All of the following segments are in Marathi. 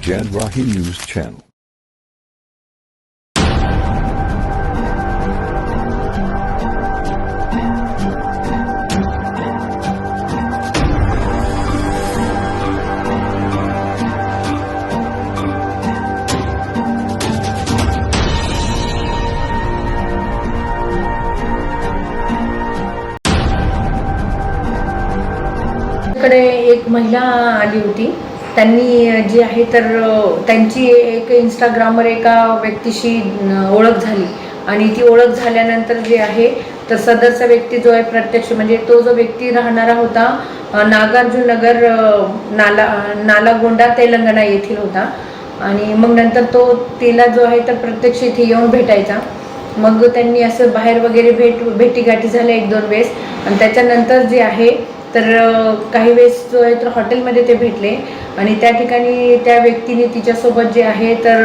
Janwahi News Channel. कडे एक महिला आली होती. त्यांनी जी आहे तर त्यांची एक इंस्टाग्रामवर एका व्यक्तीशी ओळख झाली आणि ती ओळख झाल्यानंतर जे आहे तर सदरचा व्यक्ती जो आहे प्रत्यक्ष म्हणजे तो जो व्यक्ती राहणारा होता नागार्जुन नगर नालागोंडा तेलंगणा येथील होता. आणि मग नंतर तो तिला जो आहे तर प्रत्यक्ष इथे येऊन भेटायचा. मग त्यांनी असं बाहेर वगैरे भेटीगाठी झाल्या एक दोन वेळेस आणि त्याच्यानंतर जे आहे तर काही वेळेस जो आहे तर हॉटेलमध्ये ते भेटले आणि त्या ठिकाणी त्या व्यक्तीने तिच्यासोबत जे आहे तर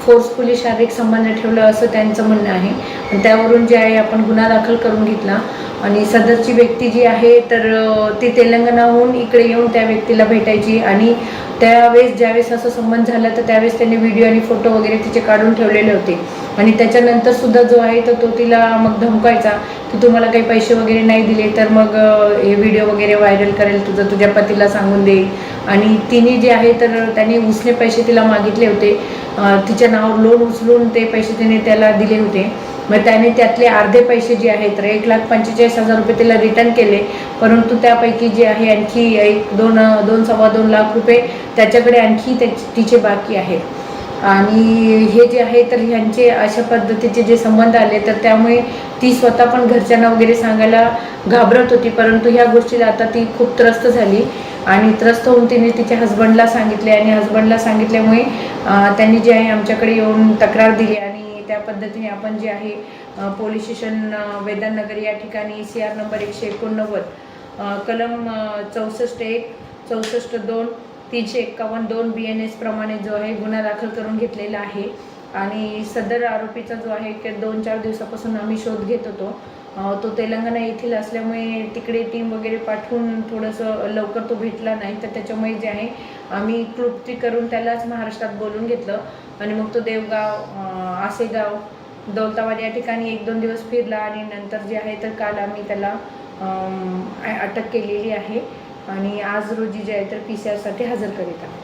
फोर्सफुली शारीरिक संबंध ठेवलं असं त्यांचं म्हणणं आहे. आणि त्यावरून जे आहे आपण गुन्हा दाखल करून घेतला आणि सदरची व्यक्ती जी आहे तर ती तेलंगणाहून इकडे येऊन त्या व्यक्तीला भेटायची आणि त्यावेळेस ज्यावेळेस असं संबंध झाला तर त्यावेळेस त्यांनी व्हिडिओ आणि फोटो वगैरे तिचे काढून ठेवलेले होते. आणि त्याच्यानंतर सुद्धा जो आहे तर तो तिला मग धमकायचा की तुम्हाला काही पैसे वगैरे नाही दिले तर मग हे व्हिडिओ वगैरे व्हायरल करेल, तुझ्या पतीला सांगून देईल. आणि तिने जे आहे तर त्यांनी उसने पैसे तिला मागितले होते. तिच्या नावावर लोन उचलून ते पैसे तिने त्याला दिले होते. मग त्याने त्यातले अर्धे पैसे जे आहेत तर 1,45,000 रुपये तिला रिटर्न केले. परंतु त्यापैकी जे आहे आणखी सव्वा दोन लाख रुपये त्याच्याकडे आणखी तिचे बाकी आहेत. आणि हे जे आहे तर ह्यांचे अशा पद्धतीचे जे संबंध आले तर त्यामुळे ती स्वतः पण घरच्यांना वगैरे सांगायला घाबरत होती. परंतु ह्या गोष्टीला आता ती खूप त्रस्त झाली आणि त्रस्त होऊन तिने तिच्या हजबंडला सांगितले आणि हजबंडला सांगितल्यामुळे त्यांनी जे आहे आमच्याकडे येऊन तक्रार दिली आणि त्या पद्धतीने आपण जे आहे पोलीस स्टेशन वेदांतनगर या ठिकाणी CR नंबर 189 कलम 64(1) 64(2) 351(2) BNS प्रमाणे जो आहे गुन्हा दाखल करून घेतलेला आहे. आणि सदर आरोपीचा जो आहे की 2-4 दिवसापासून आम्ही शोध घेत होतो. तो तेलंगणा येथील असल्यामुळे तिकडे टीम वगैरे पाठवून थोडंसं लवकर तो भेटला नाही तर त्याच्यामुळे जे आहे आम्ही क्लुप्ती करून त्यालाच महाराष्ट्रात बोलून घेतलं आणि मग तो देवगाव आसेगाव दौलताबाद या ठिकाणी 1-2 दिवस फिरला आणि नंतर जे आहे तर काल आम्ही त्याला अटक केलेली आहे आणि आज रोजी जे आहे तर PCR साठी हजर करीत आहोत.